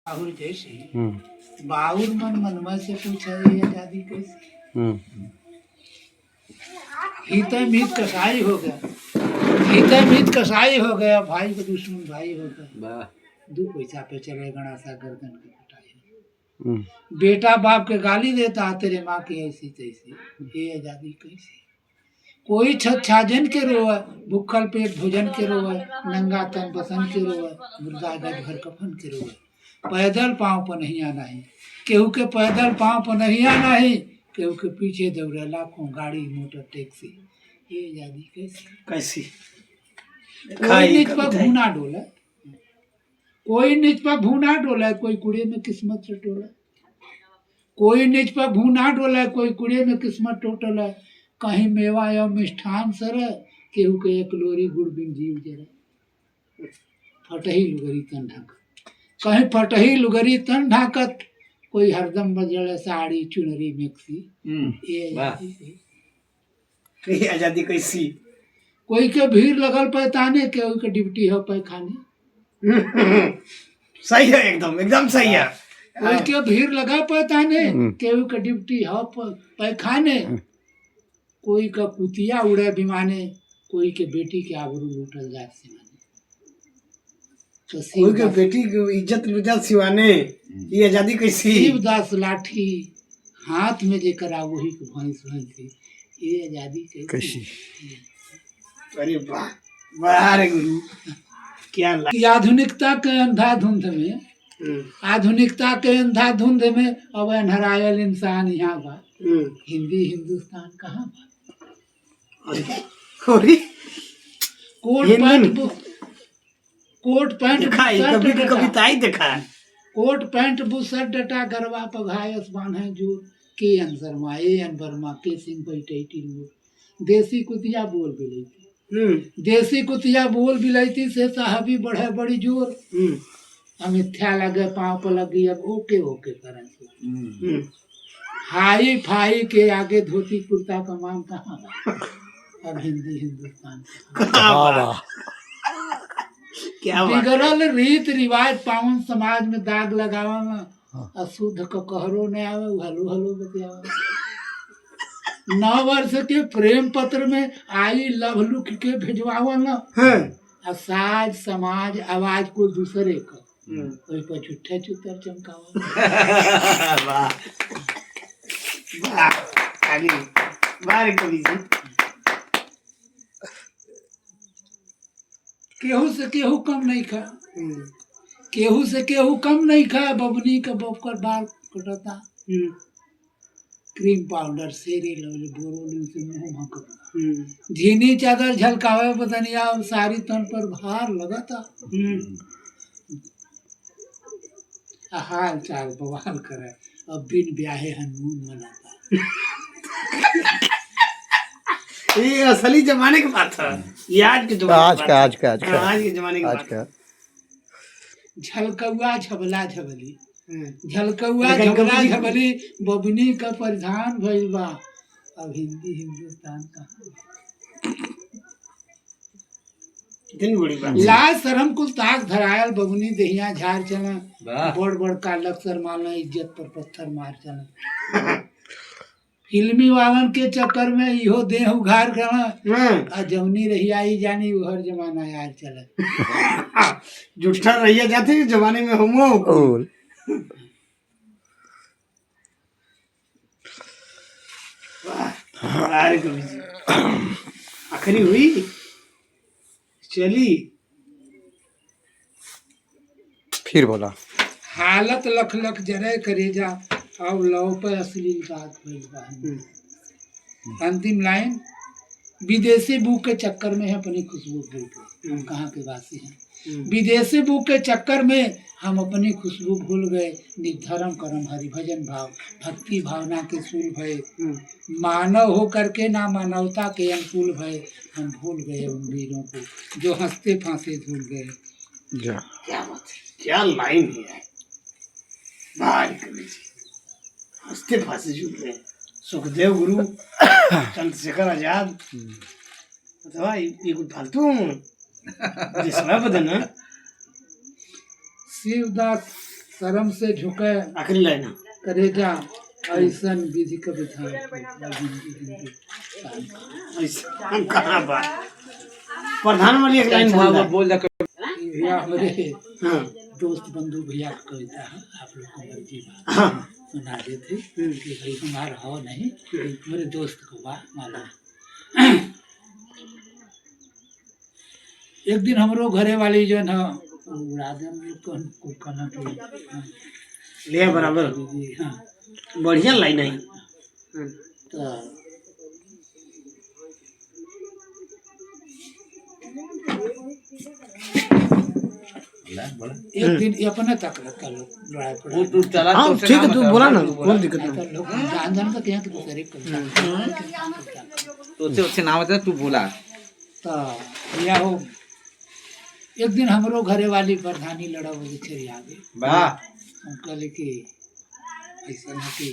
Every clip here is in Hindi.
बाहुर जैसे बाहुर मन मनवा से पूछा ये आजादी कैसे हित मीत कसाई हो गया। हित मीत कसाई हो गया, भाई का दुश्मन भाई हो गया। दो पैसा पे चले गणासा गर्दन की कटाई। बेटा बाप के गाली देता तेरे माँ की ऐसी तैसी, ये आजादी कैसी। कोई छत छाजन के रोए, भूखल पेट भोजन के रोए, नंगा तन बसन के रोए, मुर्दा गज भर कफन के रोए। पैदल पाँव पर नहीं आना है, केहू के पैदल पाँव पर नहीं आना है, केहू के पीछे दौड़े लाखों गाड़ी मोटर टैक्सी। ये आजादी कैसी कैसी। कोई नीच पर भूना डोला, कोई नीच पर भूना डोला, कोई कुड़े में किस्मत टोला। कोई नीच पर भूना डोला, कोई कुड़े में किस्मत टोटला। कहीं मेवा या मिष्ठान सर, केहू के एक लोरी गुड़ बिन जीव जरा। फटही लुगरी तन ढाकत, कहीं फटही लुगरी तन ढाकत, कोई हरदम बजड़े साड़ी चुनरी मिक्सी। ये आजादी कैसी। कोई के भीड़ लगल पैताने, केहू के डिप्टी हो पैखाने। सही है, एकदम एकदम सही है। कोई के भीड़ लगा पैताने, केहू के डिप्टी हो पैखाने। कोई का कुतिया उड़े विमाने, कोई के बेटी के आबरू लूटल जात सिवाने। तो कोई के बेटी की इज्जत लूटल सिवाने, ये आजादी कैसी। शिवदास लाठी हाथ में जेकर वही के भैंस भैंसी, ये आजादी कैसी। अरे वाह वाह रे गुरु, क्या आधुनिकता के अंधाधुंध में, आधुनिकता के अंधाधुंध में अब अनहरायल इंसान यहाँ बा। हिंदी हिंदुस्तान कहाँ बा। कोट पैंट कविता ही देखा, कोट पैंट बुसट डटा गरबा पघायस बांधे जोर के अंसर माए अनबरमा के सिंह बैठे मोर। देसी कुतिया बोल बिलैती, देसी कुतिया बोल बिलैती से साहबी बढ़े बड़ी जोर। अमिथ्या लगे पाँव पर लगी, अब ओके ओके करें। हाई फाई के आगे धोती कुर्ता का माम कहाँ बा। अब हिंदी हिंदुस्तान बिगड़ल रीत रिवाज पावन समाज में दाग लगावा में अशुद्ध का कहरो न आवे, हलो हलो बतियावा। 9 वर्ष के प्रेम पत्र में आई लव लुक के भेजवावा न, साज समाज आवाज को दूसरे का कोई पर झूठे चुतर चमकावा। केहू से केहू कम नहीं खा, केहू से केहू कम नहीं खा। बबनी का बबकर बाल कटता, क्रीम पाउडर सेरे लवले बोरोलिन से मुंह महकता। झीनी चादर झलकावे बदनिया, सारी तन पर भार लगता। हाल चाल बवाल करे, अब बिन ब्याहे हनीमून मनाता। ये असली जमाने की बात है, ये आज के जमाने की बात है। झलकौआ झबला झबली, झलकौआ झबला झबली, बबनी का परिधान भइल बा। अब हिंदी हिंदुस्तान कहाँ। लाज शरम कुल ताक धरायल, बबनी दहिया झार चला। बड़ बड़ का लक्सर मारना, इज्जत पर पत्थर मार चला। फिल्मी वालन के चक्कर में इहो देह उघार करना, जवनी रही आई जानी हर जमाना यार चला। जुठा रहिया जाते जमाने में होमो आखिरी हुई चली। फिर बोला हालत लख लख जरे करेजा, अब लव पे अश्लील बात भइल। अंतिम लाइन, विदेशी बुक के चक्कर में है अपनी खुशबू भूल गए। हम कहाँ के वासी हैं। विदेशी बुक के चक्कर में हम अपनी खुशबू भूल गए। निर्धर्म कर्म हरिभजन भाव, भक्ति भावना के सूल भय। मानव हो करके ना मानवता के अनुकूल भय। हम भूल गए उन वीरों को जो हंसते फांसे झूल गए। क्या बात है, क्या लाइन है। हंसते फांसे झूल गए। सुखदेव गुरु, चंद्रशेखर आजाद, अथवा ये कुछ फालतू समय बदलना। शिवदास शर्म से झुके आखिरी लाइन है। करेजा ऐसन विधि का विधान ऐसा कहाँ बात प्रधान वाली एक लाइन बोल दे। भैया हमारे हाँ दोस्त बंधु भैया की कविता है, आप लोग को मर्जी हाँ सुना देते कि भाई तुम्हारा हो नहीं, मेरे दोस्त को बा मालूम। एक दिन हमरो घरे वाली जो है ले बराबर हाँ बढ़िया लाइन है। तो एक दिन ये अपने तक रखा लोग लड़ाई पड़ा हाँ ठीक है, तू बोला ना, कोई दिक्कत तो नहीं। लोग जान जान का क्या कि दूसरे को तो उससे नाम बता तू बोला। तो या हो एक दिन हमरो घरे वाली प्रधानी लड़ा बोले छे आ गई वाह हम कहले कि ऐसा ना कि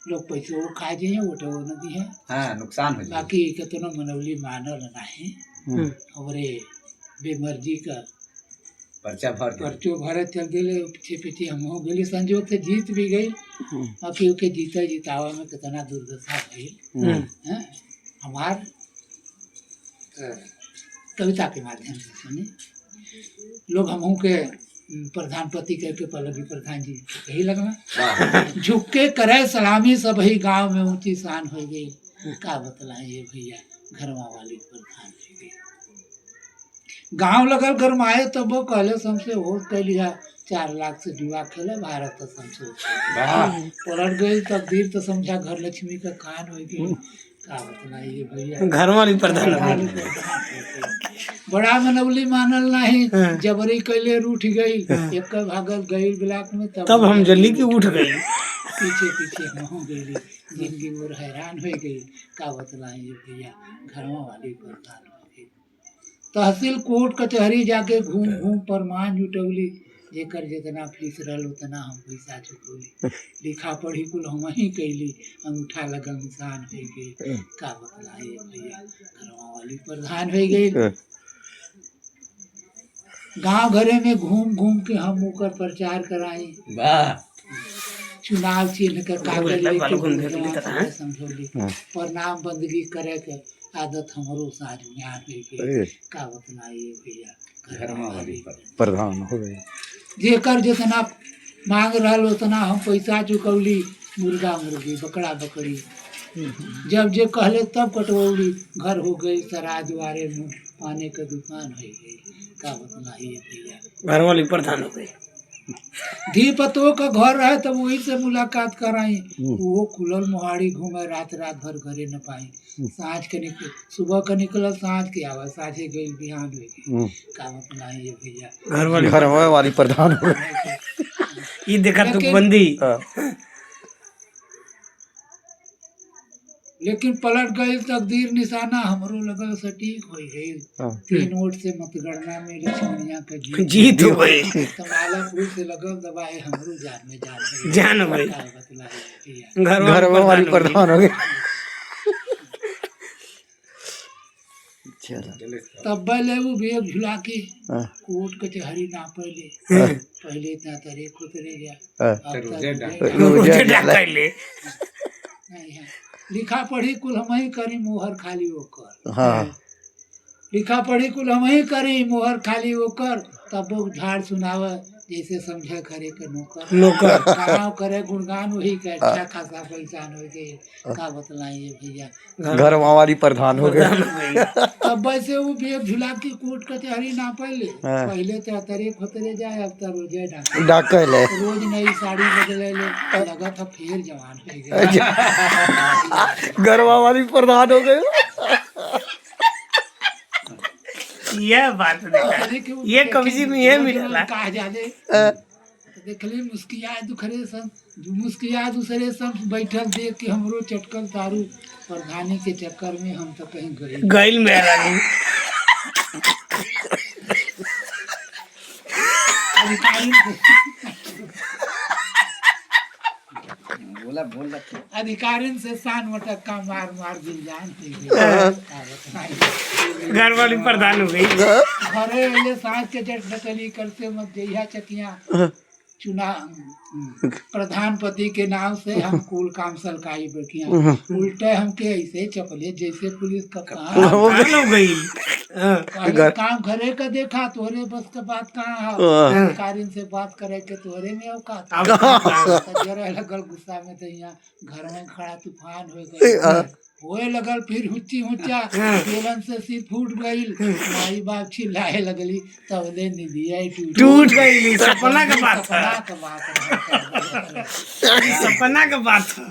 लोग पैसे वो खा जाइए उठो नदी है हाँ नुकसान हो जाए। बाकी कितना मनौली मानल नहीं हमरे बेमर्जी का पर्चा भर दे। पर्चो भरे चल गए पीछे पीछे हम हो गए, संजोग से जीत भी गई। बाकी ओके जीता जितावा में कितना दुर्दशा भई हैं हमार कविता के माध्यम से सुने लोग हमहू के प्रधानपति करके पल्लवी प्रधान जी कही लगना झुक के करे सलामी सब ही गांव में ऊंची शान हो गई। का बतलाए ये भैया घरवा वाली प्रधान हो गई। गांव लगल गरमाए तब वो कहले हमसे हो कह लिया 4 लाख से जुआ खेले भारत तो समझो पलट गई तकदीर तो समझा घर लक्ष्मी का कान हो गई। का बतलाए ये भैया घर वाली प्रधान बड़ा मनौली मानल नहीं जबरी कैले रूठ गई एक भागल गई ब्लॉक में तब हम जल्दी की उठ गई। पीछे पीछे हो गई जिंदगी मोर हैरान हो गई। का बतलाए ये भैया घरवा वाली प्रधान हो गई। तहसील कोर्ट कचहरी जाके घूम घूम परमान जुटौली जेकर जितना फीस रहल उतना हम पैसा चुकौली। लिखा पढ़ी कुल हम ही कैली अंगूठा लगल निशान हो गई। का बतलाए भैया घरवा वाली प्रधान हो गई। गांव घरे में घूम घूम के हम ओकर प्रचार कराई। चुनाव चिन्ह के कागज लेके समझौली प्रणाम बंदगी करे के आदत हमरो साझ ज्ञान हो गई। का बतलाइए भैया घरवा वाली प्रधान हो गए। जेकर जितना मांग रहल उतना हम पैसा चुकौली। मुर्गा मुर्गी बकरा बकरी जब जे कहले तब कटवौली। घर हो गई सरा द्वारे में पाने के दुकान हो गई। का बतलाइए भैया घर वाली प्रधान हो गई। धी पतों का घर रहे तब वही से मुलाकात कराई। वो खुलल मोहाड़ी घूमे रात रात भर घरे न पाई। सांझ के निकल सुबह का निकल सांझ के आवा साझे गई बिहान हो गई। का बतलाइए भैया घर वाली प्रधान हो गए। ये देखा तो बंदी लेकिन पलट गई तकदीर निशाना हमरो लगल सटीक हो गई। 3 वोट से मतगणना में लक्ष्मणिया का जीत हो गई। तमाला फूल से लगल दबाए हमरो जान में जान हो गई। का बतलाइए भैया घर वाली प्रधान हो गए। तब ले वो बेग झुला के कोर्ट कचहरी ना पहले इतना तरे खुतरे गया नहीं है। लिखा पढ़ी कुल हम ही करी मोहर खाली ओकर। हाँ लिखा पढ़ी कुल हम ही करी मोहर खाली ओकर। तब वो झाड़ सुनावा जैसे समझे घरे के नौकर गाँव करे गुणगान वही के अच्छा खासा पहचान हो गई। का बतलाइए भैया घर वाली प्रधान हो गए। तब वैसे वो बेग झुला के कोर्ट कचहरी ना पहले तो तरे खतरे जाए अब तो रोजे डाक ले रोज नई साड़ी बदले ले लगा था फिर जवान हो गए। घर वाली प्रधान हो गए। यह बात ये कविजी में ये मिला कहा जाले देखली मुस्किया दूसरे सब बैठल देख के हमरो चटकल तारू प्रधानी के चक्कर में हम तो कहीं गइल मेहरानी बोला अधिकारिन से शान मटक्का मार मार दिल जान घर वाली प्रधान हो गई। घरे ले सांस के जट ढकली करते मत जइहा चकिया चुना प्रधानपति के नाम से हम कुल काम सलकाई बैठिया उल्टे हमके ऐसे चपले जैसे पुलिस कप्तान कौन हो गई पहले काम करे का देखा तोरे बस का बात कहाँ है अधिकारियों से बात करे के तोरे में औकात जरा लगल गुस्सा में तो यहाँ घर में खड़ा तूफान हो गई होए लगल फिर हुच्ची हुच्चा बेलन से सिर फूट गई माई बाप चिल्लाए लगली तबले निधिया टूट गई सपना का बात था सपना का बात सपना का बात था